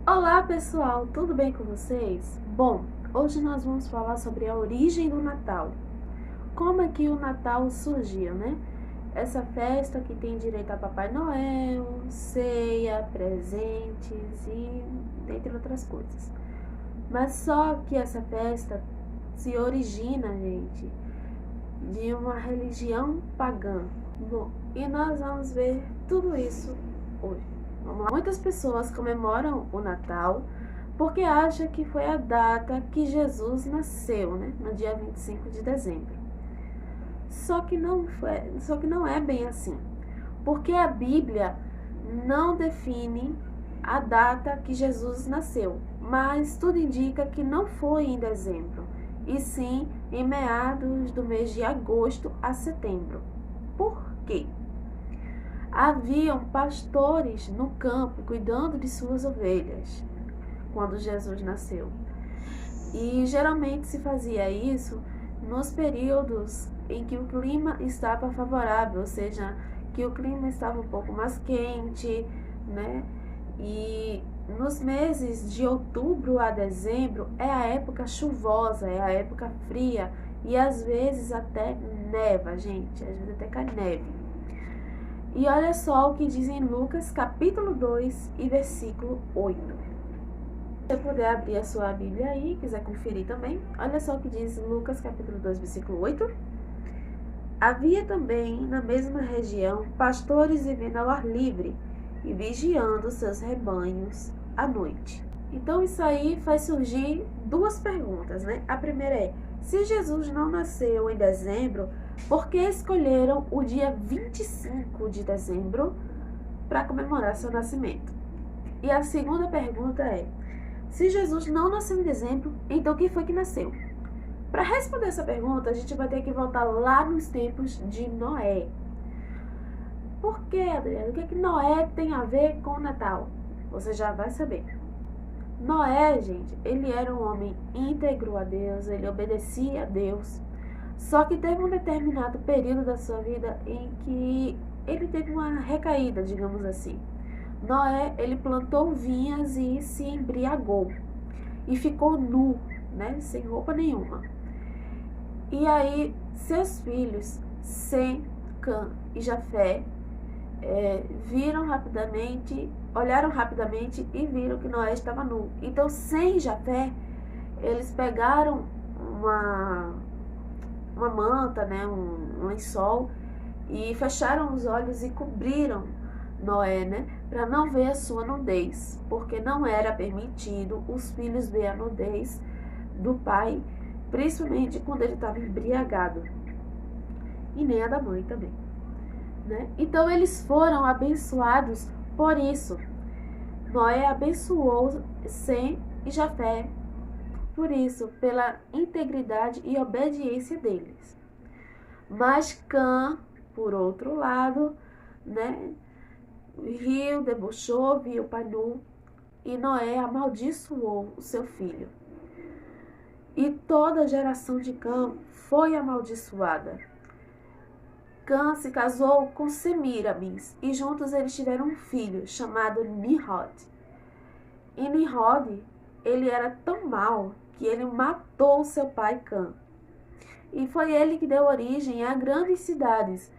Olá pessoal, tudo bem com vocês? Bom, hoje nós vamos falar sobre a origem do Natal. Como é que o Natal surgiu, né? Essa festa que tem direito a Papai Noel, ceia, presentes e entre outras coisas. Mas só que essa festa se origina, gente, de uma religião pagã. Bom, e nós vamos ver tudo isso hoje. Vamos lá. Muitas pessoas comemoram o Natal porque acham que foi a data que Jesus nasceu, né? No dia 25 de dezembro. Só que não é bem assim. Porque a Bíblia não define a data que Jesus nasceu, mas tudo indica que não foi em dezembro, e sim em meados do mês de agosto a setembro. Por quê? Haviam pastores no campo cuidando de suas ovelhas quando Jesus nasceu. E geralmente se fazia isso nos períodos em que o clima estava favorável, ou seja, que o clima estava um pouco mais quente, né? E nos meses de outubro a dezembro é a época chuvosa, é a época fria e às vezes até neva, gente, às vezes até cai neve. E olha só o que diz em Lucas capítulo 2 e versículo 8. Se você puder abrir a sua Bíblia aí, quiser conferir também, olha só o que diz Lucas capítulo 2, versículo 8. Havia também na mesma região pastores vivendo ao ar livre e vigiando seus rebanhos à noite. Então isso aí faz surgir duas perguntas, né? A primeira é: se Jesus não nasceu em dezembro, por que escolheram o dia 25 de dezembro para comemorar seu nascimento? E a segunda pergunta é: se Jesus não nasceu em dezembro, então quem foi que nasceu? Para responder essa pergunta, a gente vai ter que voltar lá nos tempos de Noé. Por que, Adriana? O que Noé tem a ver com o Natal? Você já vai saber. Noé, gente, ele era um homem íntegro a Deus, ele obedecia a Deus. Só que teve um determinado período da sua vida em que ele teve uma recaída, digamos assim. Noé, ele plantou vinhas e se embriagou. E ficou nu, né, sem roupa nenhuma. E aí, seus filhos, Sem, Cã e Jafé, olharam rapidamente e viram que Noé estava nu. Então, Sem e Jafé, eles pegaram uma manta, né, um lençol, e fecharam os olhos e cobriram Noé, né, para não ver a sua nudez, porque não era permitido os filhos ver a nudez do pai, principalmente quando ele estava embriagado, e nem a da mãe também, né? Então eles foram abençoados por isso. Noé abençoou Sem e Jafé por isso, pela integridade e obediência deles. Mas Cã, por outro lado, né, riu, debochou, viu o pai nu, e Noé amaldiçoou o seu filho. E toda a geração de Cã foi amaldiçoada. Cã se casou com Semiramis, e juntos eles tiveram um filho chamado Nimrod. E Nimrod, ele era tão mau que ele matou seu pai Cã. E foi ele que deu origem a grandes cidades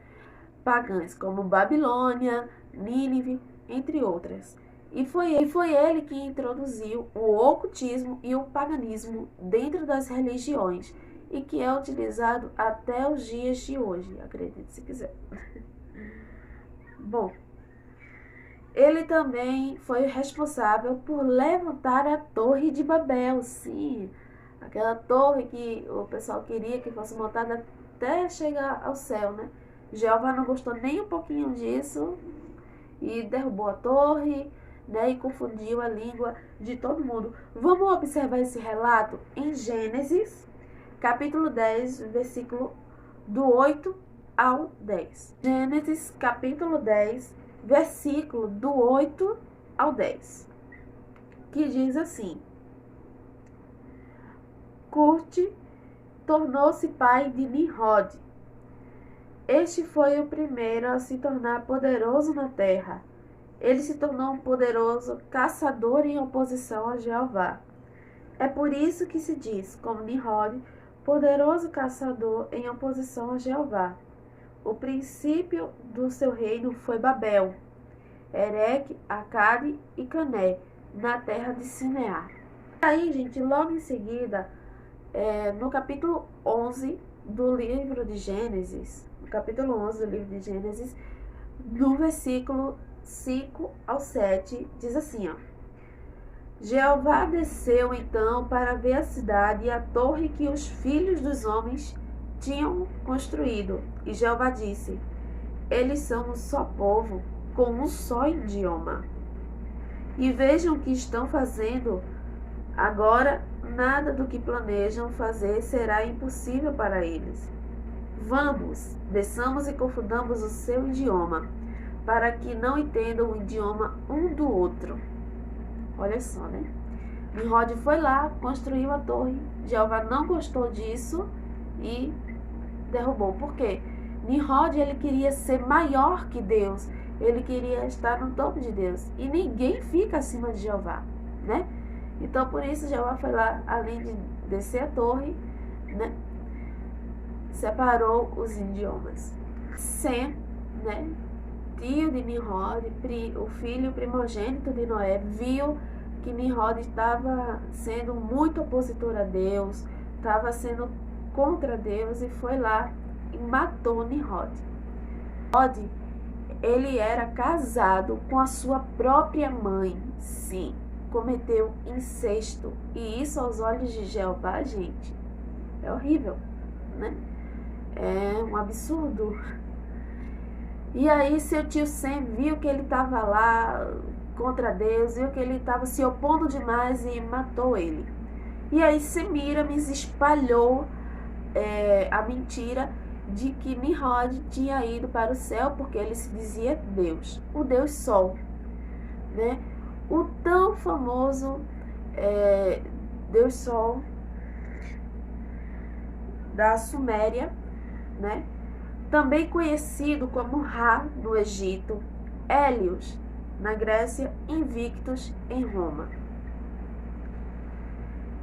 pagãs, como Babilônia, Nínive, entre outras. E foi ele que introduziu o ocultismo e o paganismo dentro das religiões, e que é utilizado até os dias de hoje, acredite se quiser. Bom, ele também foi responsável por levantar a Torre de Babel, sim, aquela torre que o pessoal queria que fosse montada até chegar ao céu, né? Jeová não gostou nem um pouquinho disso e derrubou a torre, né, e confundiu a língua de todo mundo. Vamos observar esse relato em Gênesis, capítulo 10, versículo do 8 ao 10. Gênesis, capítulo 10, versículo do 8 ao 10, que diz assim: Curte tornou-se pai de Nimrod. Este foi o primeiro a se tornar poderoso na terra Ele se tornou um poderoso caçador em oposição a Jeová. É por isso que se diz, como Nimrod, poderoso caçador em oposição a Jeová. O princípio do seu reino foi Babel, Ereque, Acade e Cané, na terra de Sinear. Aí, gente, logo em seguida, no capítulo 11 do livro de Gênesis, no versículo 5 ao 7, diz assim, ó: Jeová desceu então para ver a cidade e a torre que os filhos dos homens tinham construído. E Jeová disse: Eles são um só povo, com um só idioma. E vejam o que estão fazendo. Agora, nada do que planejam fazer será impossível para eles. Vamos, desçamos e confundamos o seu idioma, para que não entendam o idioma um do outro. Olha só, né? Nimrod foi lá, construiu a torre. Jeová não gostou disso e derrubou. Por quê? Nimrod, ele queria ser maior que Deus. Ele queria estar no topo de Deus. E ninguém fica acima de Jeová, né? Então, por isso, Jeová foi lá, além de descer a torre, né? Separou os idiomas. Sem, né? Tio de Nimrod, o filho primogênito de Noé, viu que Nimrod estava sendo muito opositor a Deus, estava sendo contra Deus e foi lá e matou Nimrod. Nimrod, ele era casado com a sua própria mãe, sim, cometeu incesto. E isso aos olhos de Jeová, gente, é horrível, né? É um absurdo. E aí seu tio Sem viu que ele estava lá contra Deus, viu que ele estava se opondo demais e matou ele. E aí Semíramis espalhou a mentira de que Nimrod tinha ido para o céu porque ele se dizia Deus, o Deus Sol, né? O tão famoso Deus Sol da Suméria, né? Também conhecido como Ra no Egito, Hélios na Grécia, Invictus em Roma.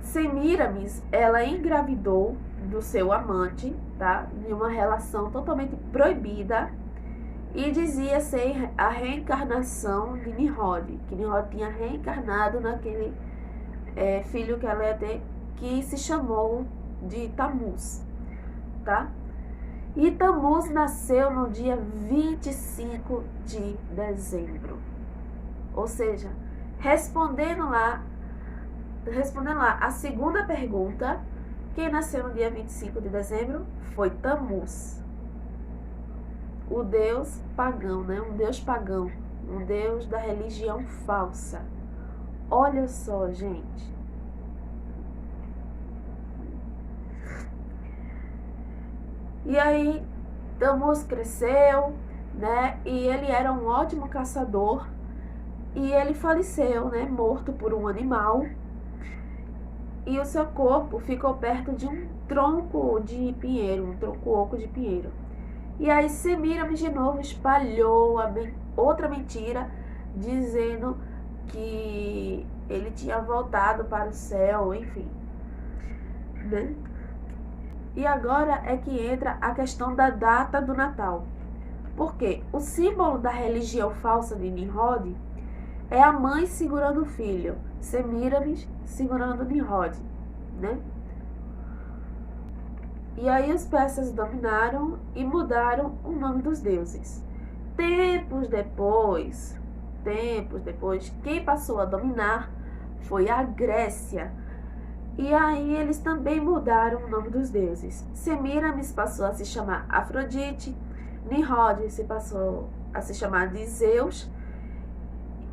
Semíramis, ela engravidou do seu amante, tá? De uma relação totalmente proibida, e dizia ser a reencarnação de Nimrod, que Nimrod tinha reencarnado naquele filho que ela ia ter, que se chamou de Tamuz, tá? E Tamuz nasceu no dia 25 de dezembro. Ou seja, respondendo lá a segunda pergunta, quem nasceu no dia 25 de dezembro foi Tamuz, o deus pagão, né? Um deus pagão, um deus da religião falsa. Olha só, gente. E aí, Tamuz cresceu, né? E ele era um ótimo caçador. E ele faleceu, né? Morto por um animal. E o seu corpo ficou perto de um tronco de pinheiro, um tronco oco de pinheiro. E aí Semíramis de novo espalhou outra mentira, dizendo que ele tinha voltado para o céu, enfim, né? E agora é que entra a questão da data do Natal. Porque o símbolo da religião falsa de Nimrod é a mãe segurando o filho, Semíramis segurando Nimrod, né? E aí os persas dominaram e mudaram o nome dos deuses. Tempos depois, quem passou a dominar foi a Grécia. E aí eles também mudaram o nome dos deuses. Semíramis passou a se chamar Afrodite, Nimrod se passou a se chamar de Zeus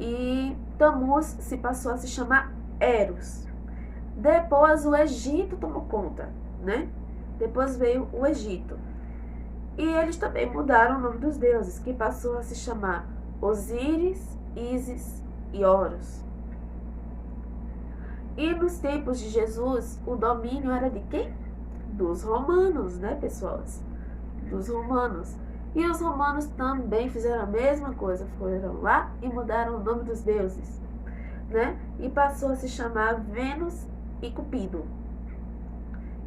e Tamuz se passou a se chamar Eros. Depois o Egito tomou conta, né? Depois veio o Egito. E eles também mudaram o nome dos deuses, que passou a se chamar Osíris, Ísis e Horus. E nos tempos de Jesus, o domínio era de quem? Dos romanos, né, pessoas? Dos romanos. E os romanos também fizeram a mesma coisa, foram lá e mudaram o nome dos deuses, né? E passou a se chamar Vênus e Cupido.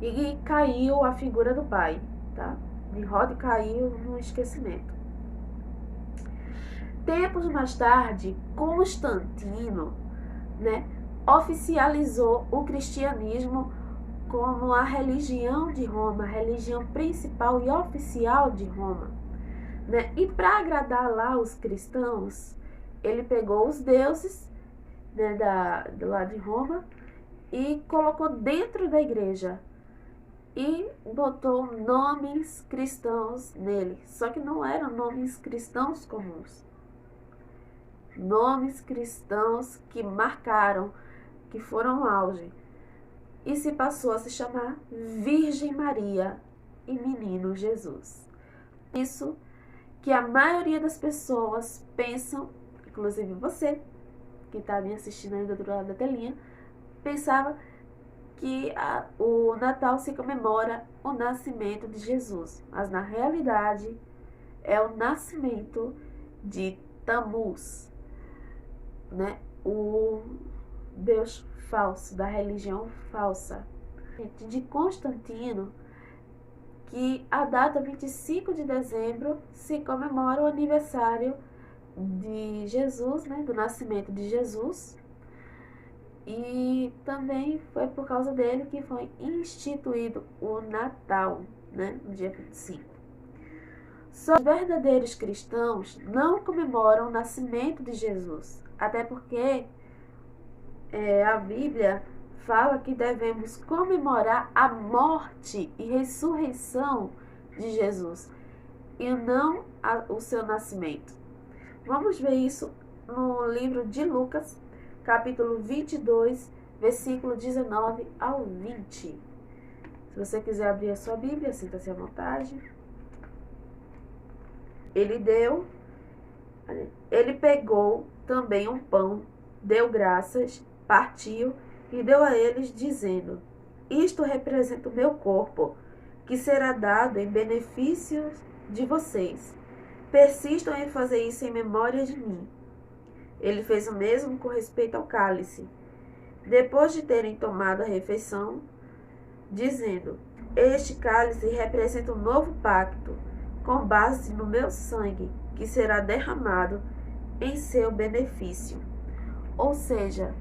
E caiu a figura do pai, tá? Nimrod caiu no esquecimento. Tempos mais tarde, Constantino, né, oficializou o cristianismo como a religião de Roma, a religião principal e oficial de Roma, né? E para agradar lá os cristãos, ele pegou os deuses, né, lá de Roma e colocou dentro da igreja e botou nomes cristãos nele. Só que não eram nomes cristãos comuns. Nomes cristãos que marcaram, que foram auge. E se passou a se chamar Virgem Maria e Menino Jesus. Isso que a maioria das pessoas pensam, inclusive você, que está me assistindo ainda do lado da telinha, pensava que o Natal se comemora o nascimento de Jesus. Mas na realidade é o nascimento de Tammuz, né? O Deus falso, da religião falsa. De Constantino, que a data 25 de dezembro se comemora o aniversário de Jesus, né, do nascimento de Jesus. E também foi por causa dele que foi instituído o Natal, né, no dia 25. Só os verdadeiros cristãos não comemoram o nascimento de Jesus, até porque a Bíblia fala que devemos comemorar a morte e ressurreição de Jesus e não o seu nascimento. Vamos ver isso no livro de Lucas, capítulo 22, versículo 19 ao 20. Se você quiser abrir a sua Bíblia, sinta-se à vontade. Ele pegou também um pão, deu graças, partiu e deu a eles, dizendo: isto representa o meu corpo, que será dado em benefício de vocês. Persistam em fazer isso em memória de mim. Ele fez o mesmo com respeito ao cálice. Depois de terem tomado a refeição, dizendo: este cálice representa um novo pacto, com base no meu sangue, que será derramado em seu benefício. Ou seja,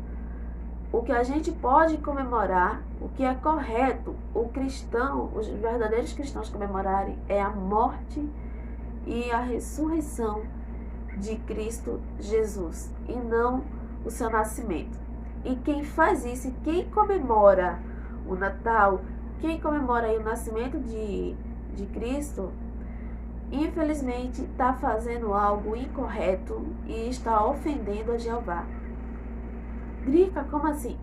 o que a gente pode comemorar, o que é correto os verdadeiros cristãos comemorarem é a morte e a ressurreição de Cristo Jesus, e não o seu nascimento. E quem faz isso, quem comemora o Natal, quem comemora aí o nascimento de Cristo, infelizmente está fazendo algo incorreto e está ofendendo a Jeová. Drica, como assim?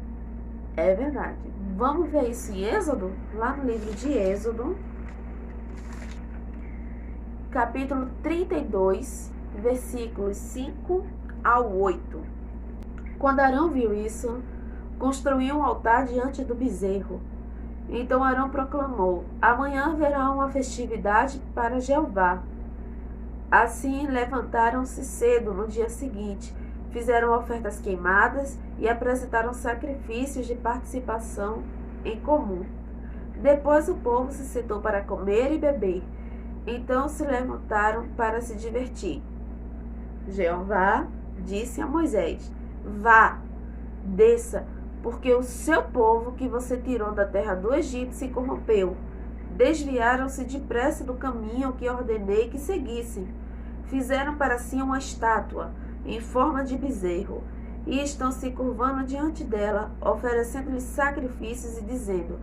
É verdade. Vamos ver isso em Êxodo, lá no livro de Êxodo, capítulo 32, versículos 5 ao 8. Quando Arão viu isso, construiu um altar diante do bezerro. Então Arão proclamou: amanhã haverá uma festividade para Jeová. Assim levantaram-se cedo no dia seguinte, fizeram ofertas queimadas e apresentaram sacrifícios de participação em comum. Depois o povo se sentou para comer e beber. Então se levantaram para se divertir. Jeová disse a Moisés: vá, desça, porque o seu povo que você tirou da terra do Egito se corrompeu. Desviaram-se depressa do caminho que ordenei que seguissem. Fizeram para si uma estátua em forma de bezerro e estão se curvando diante dela, oferecendo-lhe sacrifícios e dizendo: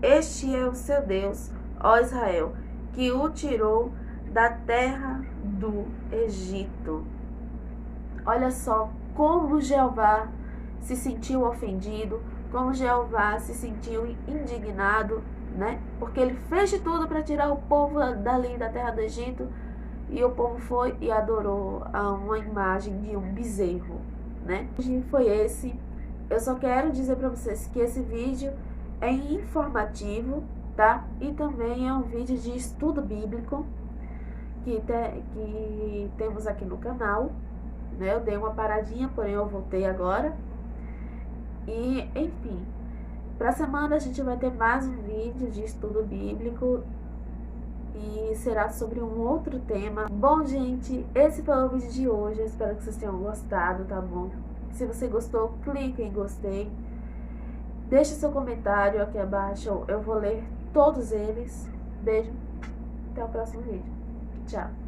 este é o seu Deus, ó Israel, que o tirou da terra do Egito. Olha só como Jeová se sentiu ofendido, como Jeová se sentiu indignado, né? Porque ele fez de tudo para tirar o povo dali da terra do Egito, e o povo foi e adorou a uma imagem de um bezerro, né? Foi esse. Eu só quero dizer para vocês que esse vídeo é informativo, tá? E também é um vídeo de estudo bíblico. que temos aqui no canal, né? Eu dei uma paradinha, porém eu voltei agora. E, enfim, para a semana a gente vai ter mais um vídeo de estudo bíblico e será sobre um outro tema. Bom, gente, esse foi o vídeo de hoje. Eu espero que vocês tenham gostado, tá bom? Se você gostou, clique em gostei. Deixe seu comentário aqui abaixo, eu vou ler todos eles. Beijo, até o próximo vídeo. Tchau.